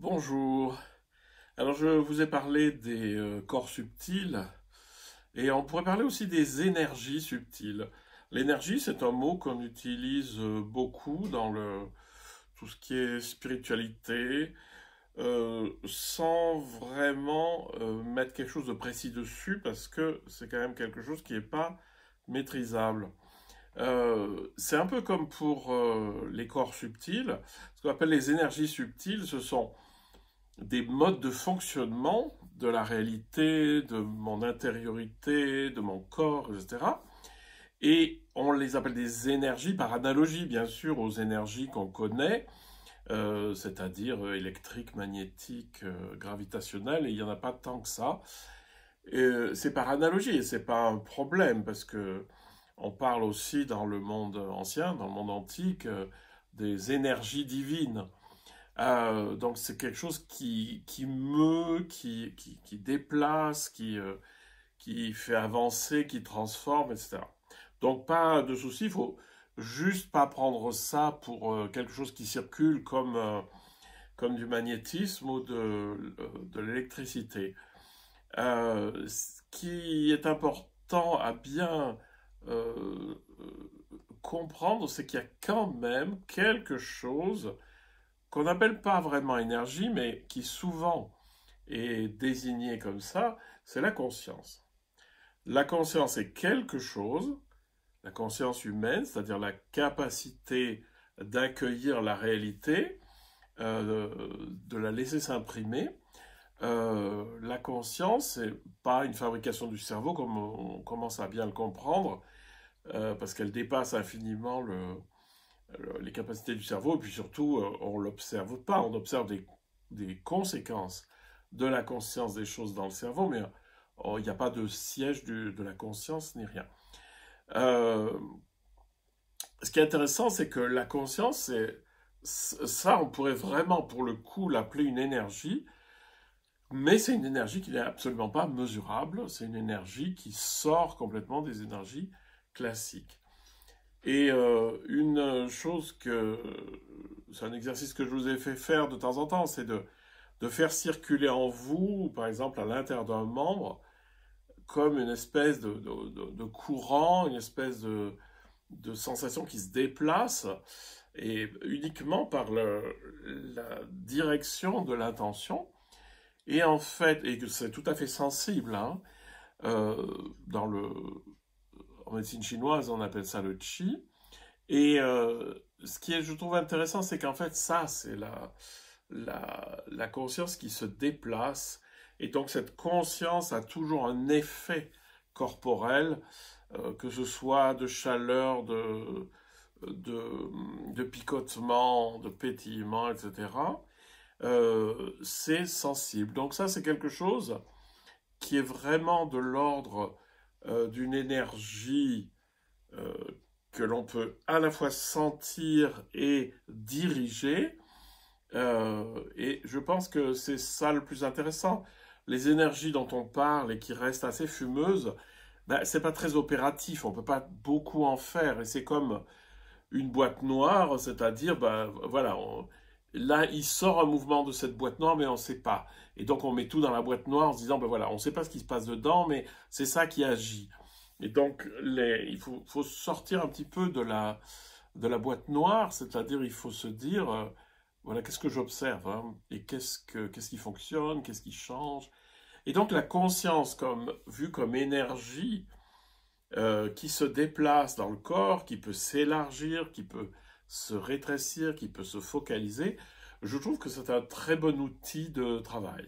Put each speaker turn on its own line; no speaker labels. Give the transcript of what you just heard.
Bonjour. Alors je vous ai parlé des corps subtils et on pourrait parler aussi des énergies subtiles. L'énergie, c'est un mot qu'on utilise beaucoup dans tout ce qui est spiritualité, sans vraiment mettre quelque chose de précis dessus parce que c'est quand même quelque chose qui n'est pas maîtrisable. C'est un peu comme pour les corps subtils. Ce qu'on appelle les énergies subtiles, ce sont des modes de fonctionnement de la réalité, de mon intériorité, de mon corps, etc. Et on les appelle des énergies par analogie, bien sûr, aux énergies qu'on connaît, c'est-à-dire électriques, magnétiques, gravitationnelles, et il n'y en a pas tant que ça. C'est par analogie, et c'est pas un problème, parce que on parle aussi dans le monde ancien, dans le monde antique, des énergies divines. Donc c'est quelque chose qui meut, qui déplace, qui fait avancer, qui transforme, etc. Donc pas de souci, il faut juste pas prendre ça pour quelque chose qui circule comme du magnétisme ou de l'électricité. Ce qui est important à bien euh, comprendre, c'est qu'il y a quand même quelque chose qu'on n'appelle pas vraiment énergie, mais qui souvent est désignée comme ça, c'est la conscience. La conscience est quelque chose, la conscience humaine, c'est-à-dire la capacité d'accueillir la réalité, de la laisser s'imprimer. La conscience, c'est pas une fabrication du cerveau comme on commence à bien le comprendre, parce qu'elle dépasse infiniment les capacités du cerveau, et puis surtout, on ne l'observe pas, on observe des conséquences de la conscience des choses dans le cerveau, mais il n'y a pas de siège de la conscience ni rien. Euh, Ce qui est intéressant, c'est que la conscience, ça, on pourrait vraiment, pour le coup, l'appeler une énergie, mais c'est une énergie qui n'est absolument pas mesurable, c'est une énergie qui sort complètement des énergies classiques. Et une chose c'est un exercice que je vous ai fait faire de temps en temps, c'est de faire circuler en vous, par exemple à l'intérieur d'un membre, comme une espèce de courant, une espèce de sensation qui se déplace, et uniquement par la direction de l'intention. Et en fait, et que c'est tout à fait sensible, hein, euh, dans en médecine chinoise, on appelle ça le qi. Et ce qui est, je trouve intéressant, c'est qu'en fait, ça, c'est la conscience qui se déplace. Et donc, cette conscience a toujours un effet corporel, que ce soit de chaleur, de picotement, de pétillement, etc. C'est sensible. Donc ça, c'est quelque chose qui est vraiment de l'ordre d'une énergie euh, que l'on peut à la fois sentir et diriger. Et je pense que c'est ça le plus intéressant. Les énergies dont on parle et qui restent assez fumeuses, ben, c'est pas très opératif, on peut pas beaucoup en faire. Et c'est comme une boîte noire, c'est-à-dire, ben, voilà, là, il sort un mouvement de cette boîte noire, mais on ne sait pas. Et donc, on met tout dans la boîte noire en se disant, ben voilà, on ne sait pas ce qui se passe dedans, mais c'est ça qui agit. Et donc, il faut sortir un petit peu de la boîte noire, c'est-à-dire, il faut se dire, voilà, qu'est-ce que j'observe, hein, et qu'est-ce qui fonctionne, qu'est-ce qui change. Et donc, la conscience, vue comme énergie, qui se déplace dans le corps, qui peut s'élargir, qui peut se rétrécir, qui peut se focaliser, je trouve que c'est un très bon outil de travail.